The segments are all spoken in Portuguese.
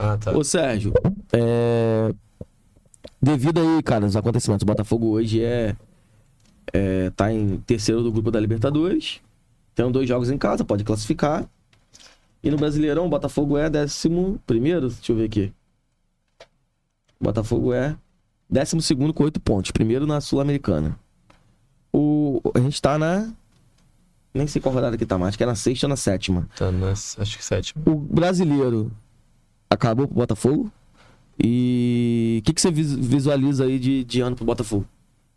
Ah, tá. Ô, Sérgio, devido aí, cara, os acontecimentos, o Botafogo hoje tá em terceiro do grupo da Libertadores. Tem 2 jogos em casa, pode classificar. E no Brasileirão, o Botafogo é 11º. Deixa eu ver aqui. O Botafogo é 12º com 8 pontos. Primeiro na Sul-Americana. A gente tá na... Nem sei qual rodada que tá mais. Acho que é na 6ª ou na 7ª. Tá acho que 7ª. O Brasileiro acabou pro Botafogo. E o que você visualiza aí de ano pro Botafogo?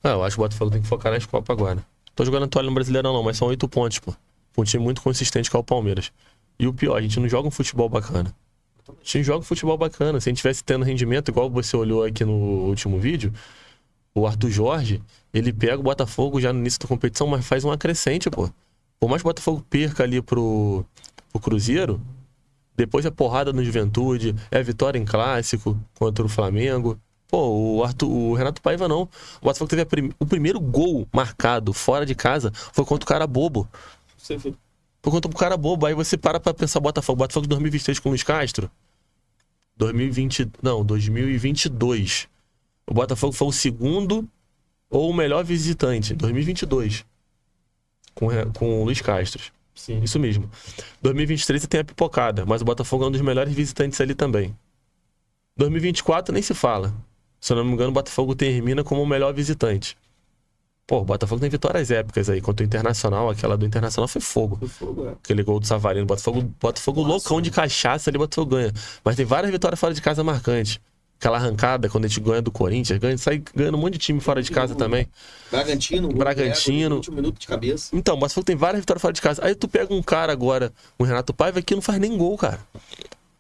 Eu acho que o Botafogo tem que focar nas Copas agora. Tô jogando a toalha no Brasileirão não, mas são 8 pontos, pô. Um time muito consistente que é o Palmeiras. E o pior, a gente não joga um futebol bacana. A gente não joga um futebol bacana. Se a gente tivesse tendo rendimento, igual você olhou aqui no último vídeo, o Arthur Jorge, ele pega o Botafogo já no início da competição, mas faz uma crescente, pô. Por mais que o Botafogo perca ali pro Cruzeiro, depois é porrada no Juventude, é vitória em clássico contra o Flamengo. Pô, o Renato Paiva não. O Botafogo teve o primeiro gol marcado fora de casa foi contra o cara bobo. Foi contra o cara bobo. Aí você para pra pensar Botafogo. Botafogo de 2023 com o Luiz Castro. 2022. O Botafogo foi o segundo ou o melhor visitante. 2022. Com o Luiz Castro. Sim. Isso mesmo. 2023 você tem a pipocada, mas o Botafogo é um dos melhores visitantes ali também. 2024 nem se fala. Se eu não me engano, o Botafogo termina como o melhor visitante. Pô, o Botafogo tem vitórias épicas aí. Contra o Internacional, aquela do Internacional foi fogo. Aquele gol do Savarino. Botafogo loucão de cachaça ali, o Botafogo ganha. Mas tem várias vitórias fora de casa marcantes. Aquela arrancada, quando a gente ganha do Corinthians, sai ganhando um monte de time fora de casa também. Bragantino. 20 minutos de cabeça. Então, o Botafogo tem várias vitórias fora de casa. Aí tu pega um cara agora, o Renato Paiva, que não faz nem gol, cara.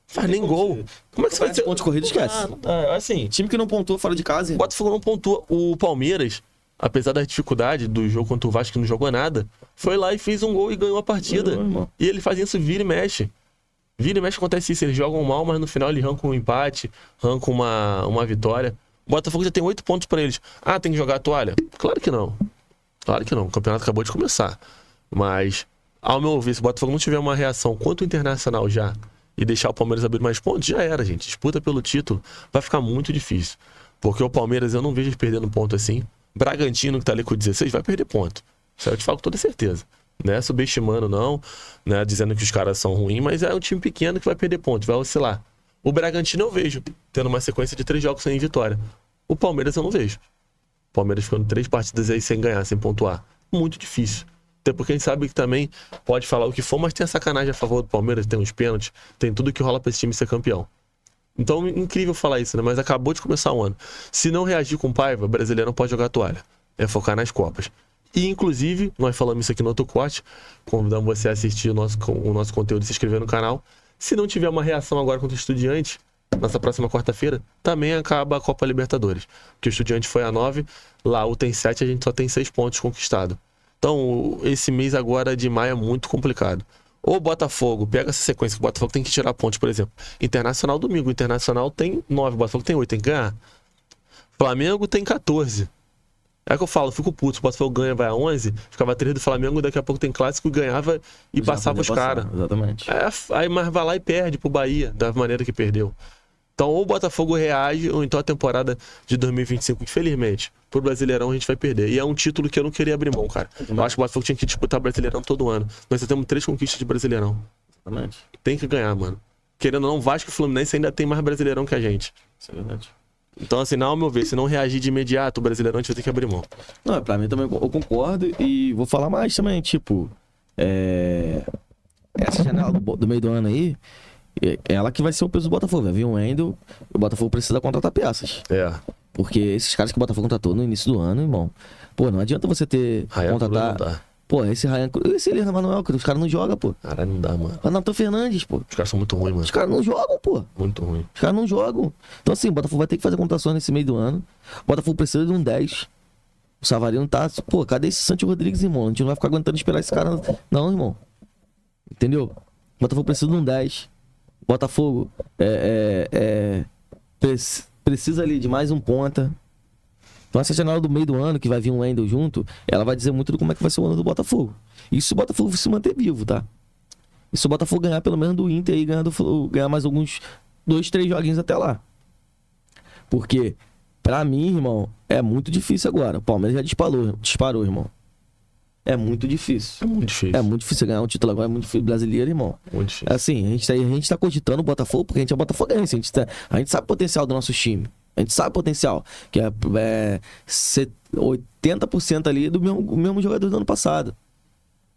Faz nem gol. Como é que você vai ter pontos corridos? Esquece. Assim, Time que não pontua fora de casa. o Hein? Botafogo não pontua. O Palmeiras, apesar da dificuldade do jogo contra o Vasco, que não jogou nada, foi lá e fez um gol e ganhou a partida. E ele faz isso, vira e mexe. Vira e mexe, acontece isso. Eles jogam mal, mas no final ele arranca um empate, arranca uma vitória. O Botafogo já tem 8 pontos pra eles. Ah, tem que jogar a toalha? Claro que não. Claro que não. O campeonato acabou de começar. Mas, ao meu ver, se o Botafogo não tiver uma reação contra o Internacional já e deixar o Palmeiras abrir mais pontos, já era, gente. Disputa pelo título vai ficar muito difícil. Porque o Palmeiras, eu não vejo eles perdendo ponto assim. Bragantino, que tá ali com 16, vai perder ponto. Isso aí eu te falo com toda certeza. Não é subestimando, não. Não é dizendo que os caras são ruins, mas é um time pequeno que vai perder ponto, vai oscilar. O Bragantino eu vejo tendo uma sequência de 3 jogos sem vitória. O Palmeiras eu não vejo. O Palmeiras ficando 3 partidas aí sem ganhar, sem pontuar. Muito difícil. Até porque a gente sabe que também pode falar o que for, mas tem a sacanagem a favor do Palmeiras, tem os pênaltis, tem tudo que rola pra esse time ser campeão. Então, incrível falar isso, né? Mas acabou de começar o ano. Se não reagir com Paiva, o brasileiro não pode jogar a toalha. É focar nas Copas. E, inclusive, nós falamos isso aqui no outro corte, convidamos você a assistir o nosso conteúdo e se inscrever no canal. Se não tiver uma reação agora contra o Estudiantes, nossa próxima quarta-feira, também acaba a Copa Libertadores. Porque o Estudiantes foi a 9, lá o tem 7, a gente só tem 6 pontos conquistados. Então, esse mês agora de maio é muito complicado. Ou o Botafogo, pega essa sequência que o Botafogo tem que tirar pontos, por exemplo. Internacional domingo, o Internacional tem 9, o Botafogo tem 8, tem que ganhar. Flamengo tem 14. É que eu falo, fico puto, se o Botafogo ganha, vai a 11, ficava 3 do Flamengo, daqui a pouco tem clássico, ganhava e já passava os caras. Exatamente. Aí mas vai lá e perde pro Bahia, da maneira que perdeu. Então, ou o Botafogo reage, ou então a temporada de 2025, infelizmente, pro Brasileirão a gente vai perder. E é um título que eu não queria abrir mão, cara. Eu acho que o Botafogo tinha que disputar Brasileirão todo ano. Nós só temos 3 conquistas de Brasileirão. Exatamente. Tem que ganhar, mano. Querendo ou não, Vasco e Fluminense ainda tem mais Brasileirão que a gente. Isso é verdade. Então, assim, ao meu ver, se não reagir de imediato, o Brasileirão a gente vai ter que abrir mão. Não, pra mim também eu concordo e vou falar mais também, tipo... Essa janela do meio do ano aí, é ela que vai ser o peso do Botafogo. Vai vir um Wendel, o Botafogo precisa contratar peças. Porque esses caras que o Botafogo contratou no início do ano, irmão... Pô, não adianta você contratar... Pô, esse Ryan Cruz, esse Elias Manuel, os caras não jogam, pô. Caralho, não dá, mano. Renato Fernandes, pô. Os caras são muito ruins, mano. Os caras não jogam, pô. Muito ruim. Os caras não jogam. Então, assim, o Botafogo vai ter que fazer contratações nesse meio do ano. O Botafogo precisa de um 10. O Savarino tá... Pô, cadê esse Santi Rodrigues, irmão? A gente não vai ficar aguentando esperar esse cara, não, irmão. Entendeu? O Botafogo precisa de um 10. O Botafogo precisa ali de mais um ponta. Então essa janela do meio do ano, que vai vir um Wendel junto, ela vai dizer muito do como é que vai ser o ano do Botafogo. Isso se o Botafogo se manter vivo, tá? E se o Botafogo ganhar pelo menos do Inter e ganhar mais alguns 2, 3 joguinhos até lá. Porque, pra mim, irmão, é muito difícil agora. O Palmeiras já disparou, irmão. É muito difícil. É muito difícil. É muito difícil ganhar um título agora, é muito difícil. Brasileiro, irmão. Muito difícil. Assim, a gente tá cogitando o Botafogo porque a gente é botafoguense. A gente sabe o potencial do nosso time. A gente sabe o potencial. Que é 80% ali do mesmo jogador do ano passado.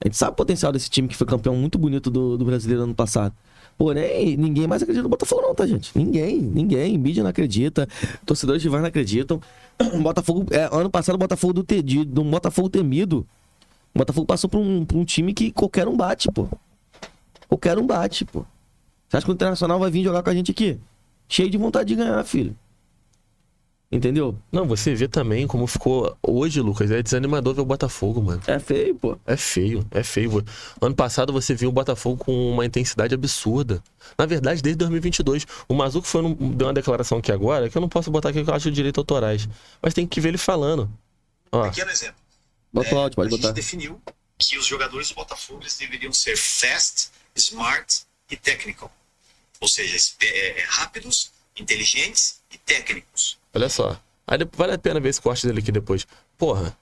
A gente sabe o potencial desse time que foi campeão muito bonito do brasileiro ano passado. Porém, ninguém mais acredita no Botafogo não, tá, gente? Ninguém. Mídia não acredita. Torcedores de VAR não acreditam. Botafogo, ano passado, o Botafogo do Botafogo temido. O Botafogo passou por um time que qualquer um bate, pô. Qualquer um bate, pô. Você acha que o Internacional vai vir jogar com a gente aqui? Cheio de vontade de ganhar, filho. Entendeu? Não, você vê também como ficou hoje, Lucas. É desanimador ver o Botafogo, mano. É feio, pô. É feio. Ano passado você viu o Botafogo com uma intensidade absurda. Na verdade, desde 2022. O Mazuco deu uma declaração aqui agora, que eu não posso botar aqui que eu acho direito autorais. Mas tem que ver ele falando. Ó. Pequeno exemplo. Bota o áudio, pode botar. A gente definiu que os jogadores do Botafogo eles deveriam ser fast, smart e technical. Ou seja, rápidos, inteligentes e técnicos. Olha só. Aí vale a pena ver esse corte dele aqui depois. Porra,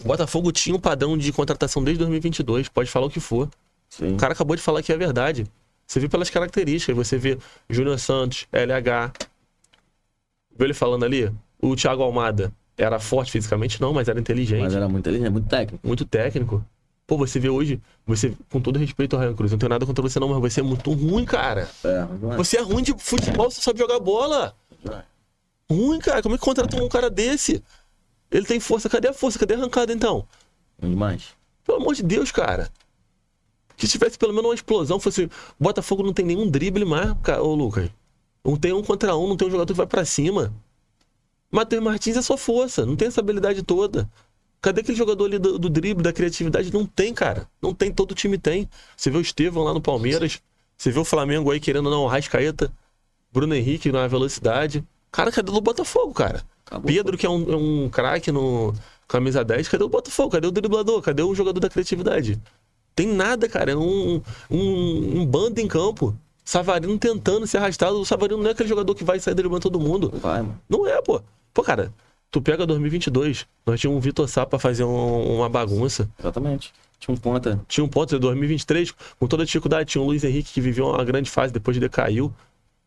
o Botafogo tinha um padrão de contratação desde 2022. Pode falar o que for. Sim. O cara acabou de falar que é verdade. Você viu pelas características. Você vê Júnior Santos, LH. Viu ele falando ali? O Thiago Almada era forte fisicamente? Não, mas era inteligente. Mas era muito inteligente, muito técnico. Muito técnico. Pô, você vê hoje, com todo respeito ao Ryan Cruz, não tenho nada contra você não, mas você é muito ruim, cara. Você é ruim de futebol, você sabe jogar bola. Ruim, cara. Como é que contrata um cara desse? Ele tem força. Cadê a força? Cadê a arrancada, então? Demais. Pelo amor de Deus, cara. Que se tivesse pelo menos uma explosão, fosse... O Botafogo não tem nenhum drible mais, cara, ô Lucas. Não tem 1 contra 1, não tem um jogador que vai pra cima. Matheus Martins é só força, não tem essa habilidade toda. Cadê aquele jogador ali do drible, da criatividade? Não tem, cara. Não tem, todo time tem. Você vê o Estevão lá no Palmeiras, você vê o Flamengo aí querendo não, o Arrascaeta, Bruno Henrique na velocidade. Cara, cadê o Botafogo, cara? Acabou, Pedro, que é um craque no camisa 10, cadê o Botafogo? Cadê o driblador? Cadê o jogador da criatividade? Tem nada, cara. É um bando em campo. Savarino tentando se arrastar. O Savarino não é aquele jogador que vai sair driblando todo mundo. Vai, mano. Não é, pô. Pô, cara, tu pega 2022, nós tínhamos um Vitor Sá pra fazer uma bagunça. Exatamente. Tinha um ponta. Tinha um ponto de 2023, com toda a dificuldade. Tinha o Luiz Henrique, que viveu uma grande fase, depois decaiu. O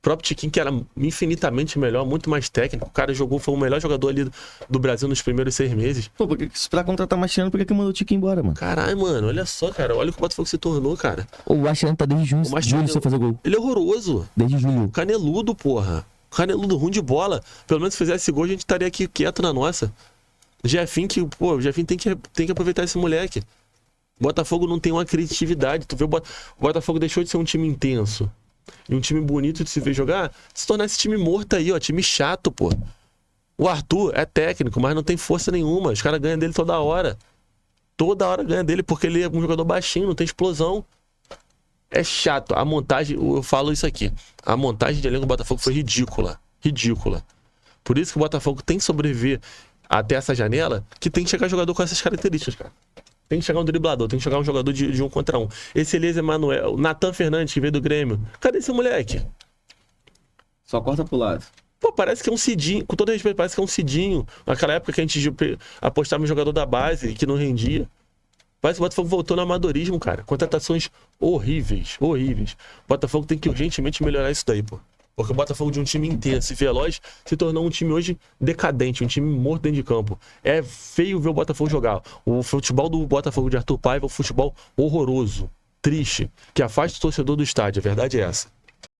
próprio Tiquinho, que era infinitamente melhor, muito mais técnico. O cara foi o melhor jogador ali do Brasil nos primeiros 6 meses. Pô, pra contratar Machiano, por que mandou o Tiquinho embora, mano? Caralho, mano, olha só, cara. Olha o que o Botafogo se tornou, cara. O Machiano tá desde julho, sem fazer gol. Ele é horroroso. Desde julho. Caneludo, porra. Caneludo, ruim de bola. Pelo menos se fizesse gol, a gente estaria aqui quieto na nossa. O Jefinho tem que aproveitar esse moleque. O Botafogo não tem uma criatividade. Tu vê, o Botafogo deixou de ser um time intenso e um time bonito de se ver jogar, se tornar esse time morto aí, ó. Time chato, pô. O Arthur é técnico, mas não tem força nenhuma. Os caras ganham dele toda hora. Toda hora ganha dele, porque ele é um jogador baixinho, não tem explosão. É chato. A montagem, eu falo isso aqui. A montagem de elenco do Botafogo foi ridícula. Ridícula. Por isso que o Botafogo tem que sobreviver até essa janela, que tem que chegar jogador com essas características, cara. Tem que chegar um driblador, tem que chegar um jogador de 1 contra 1. Esse Eliezer Manuel, o Natan Fernandes, que veio do Grêmio. Cadê esse moleque? Só corta pro lado. Pô, parece que é um Cidinho. Com todo respeito, parece que é um Cidinho. Naquela época que a gente apostava em jogador da base, que não rendia. Parece que o Botafogo voltou no amadorismo, cara. Contratações horríveis, horríveis. O Botafogo tem que urgentemente melhorar isso daí, pô. Porque o Botafogo de um time intenso e veloz se tornou um time hoje decadente, um time morto dentro de campo. É feio ver o Botafogo jogar. O futebol do Botafogo de Arthur Paiva é um futebol horroroso, triste, que afasta o torcedor do estádio. A verdade é essa.